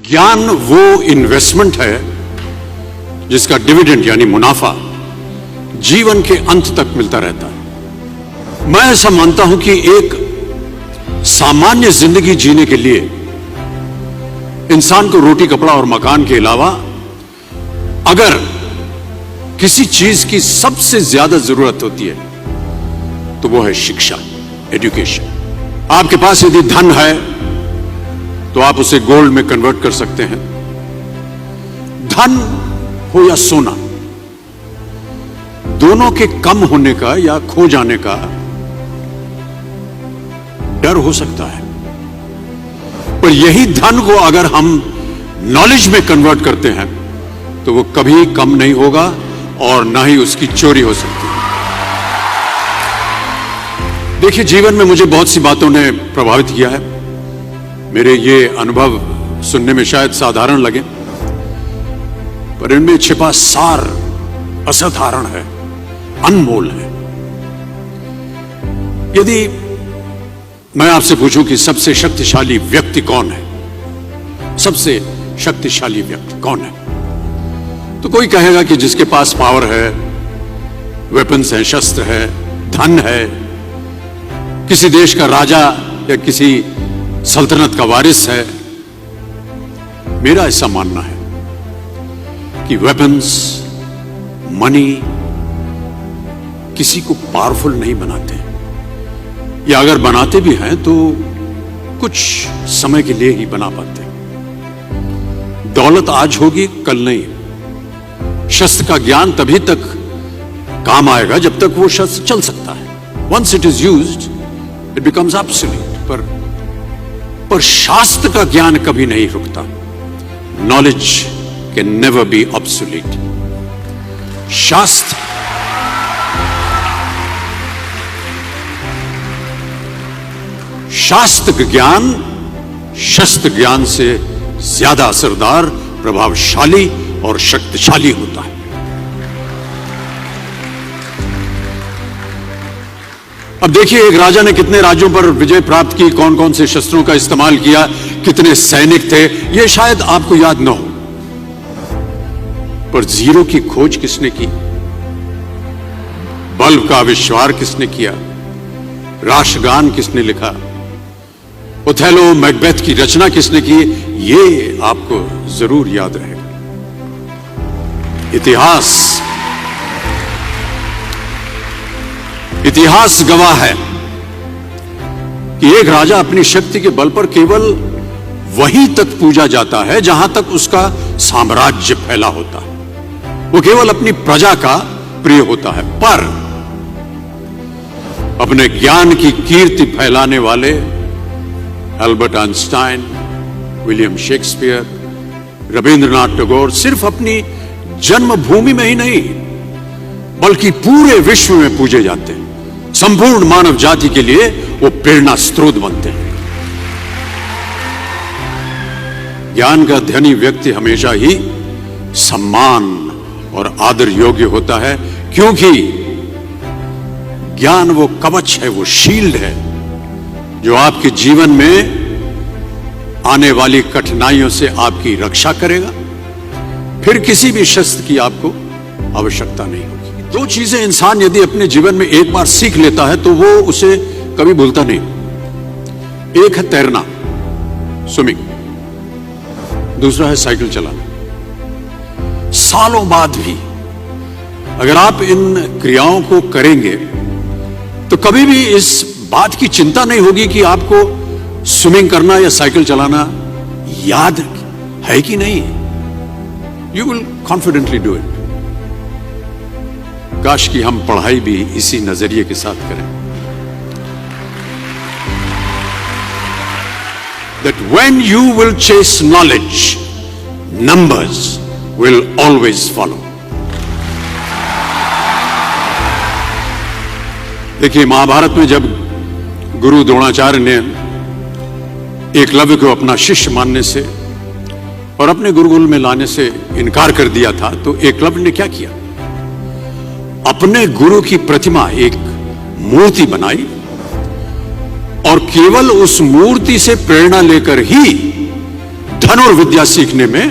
ज्ञान वो इन्वेस्टमेंट है जिसका डिविडेंड यानी मुनाफा जीवन के अंत तक मिलता रहता है। मैं ऐसा मानता हूं कि एक सामान्य जिंदगी जीने के लिए इंसान को रोटी कपड़ा और मकान के अलावा अगर किसी चीज की सबसे ज्यादा जरूरत होती है तो वो है शिक्षा, एजुकेशन। आपके पास यदि धन है तो आप उसे गोल्ड में कन्वर्ट कर सकते हैं। धन हो या सोना, दोनों के कम होने का या खो जाने का डर हो सकता है, पर यही धन को अगर हम नॉलेज में कन्वर्ट करते हैं तो वो कभी कम नहीं होगा और ना ही उसकी चोरी हो सकती है। देखिए, जीवन में मुझे बहुत सी बातों ने प्रभावित किया है। मेरे ये अनुभव सुनने में शायद साधारण लगे, पर इनमें छिपा सार असाधारण है, अनमोल है। यदि मैं आपसे पूछूं कि सबसे शक्तिशाली व्यक्ति कौन है, सबसे शक्तिशाली व्यक्ति कौन है, तो कोई कहेगा कि जिसके पास पावर है, वेपन्स है, शस्त्र है, धन है, किसी देश का राजा या किसी सल्तनत का वारिस है। मेरा ऐसा मानना है कि वेपन्स, मनी किसी को पावरफुल नहीं बनाते, या अगर बनाते भी हैं तो कुछ समय के लिए ही बना पाते। दौलत आज होगी, कल नहीं। शस्त्र का ज्ञान तभी तक काम आएगा जब तक वो शस्त्र चल सकता है। Once it is used it becomes absolute. पर शास्त्र का ज्ञान कभी नहीं रुकता। Knowledge can never be obsolete. शास्त्र ज्ञान शस्त्र ज्ञान से ज्यादा असरदार, प्रभावशाली और शक्तिशाली होता है। अब देखिए, एक राजा ने कितने राज्यों पर विजय प्राप्त की, कौन कौन से शस्त्रों का इस्तेमाल किया, कितने सैनिक थे, यह शायद आपको याद न हो, पर जीरो की खोज किसने की, बल्ब का आविष्कार किसने किया, राष्ट्रगान किसने लिखा, ओथेलो मैकबेथ की रचना किसने की, ये आपको जरूर याद रहेगा। इतिहास गवाह है कि एक राजा अपनी शक्ति के बल पर केवल वहीं तक पूजा जाता है जहां तक उसका साम्राज्य फैला होता है। वो केवल अपनी प्रजा का प्रिय होता है, पर अपने ज्ञान की कीर्ति फैलाने वाले Albert Einstein, William Shakespeare, Rabindranath Tagore सिर्फ अपनी जन्मभूमि में ही नहीं बल्कि पूरे विश्व में पूजे जाते हैं। संपूर्ण मानव जाति के लिए वो प्रेरणा स्रोत बनते हैं। ज्ञान का धनी व्यक्ति हमेशा ही सम्मान और आदर योग्य होता है, क्योंकि ज्ञान वो कवच है, वो शील्ड है जो आपके जीवन में आने वाली कठिनाइयों से आपकी रक्षा करेगा। फिर किसी भी शस्त्र की आपको आवश्यकता नहीं होगी। दो चीजें इंसान यदि अपने जीवन में एक बार सीख लेता है तो वो उसे कभी भूलता नहीं। एक है तैरना, स्विमिंग, दूसरा है साइकिल चलाना। सालों बाद भी अगर आप इन क्रियाओं को करेंगे तो कभी भी इस बात की चिंता नहीं होगी कि आपको स्विमिंग करना या साइकिल चलाना याद है कि नहीं। You will confidently do it. काश कि हम पढ़ाई भी इसी नजरिए के साथ करें, that when you will chase knowledge, numbers will always follow. देखिए, महाभारत में जब गुरु द्रोणाचार्य ने एकलव्य को अपना शिष्य मानने से और अपने गुरुकुल में लाने से इनकार कर दिया था, तो एकलव्य ने क्या किया? अपने गुरु की प्रतिमा, एक मूर्ति बनाई और केवल उस मूर्ति से प्रेरणा लेकर ही धनुर्विद्या सीखने में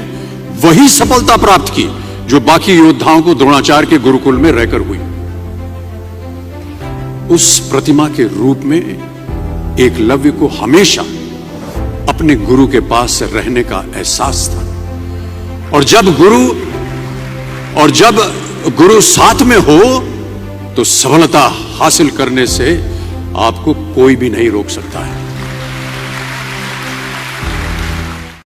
वही सफलता प्राप्त की जो बाकी योद्धाओं को द्रोणाचार्य के गुरुकुल में रहकर हुई। उस प्रतिमा के रूप में एकलव्य को हमेशा अपने गुरु के पास रहने का एहसास था, और जब गुरु साथ में हो तो सफलता हासिल करने से आपको कोई भी नहीं रोक सकता है।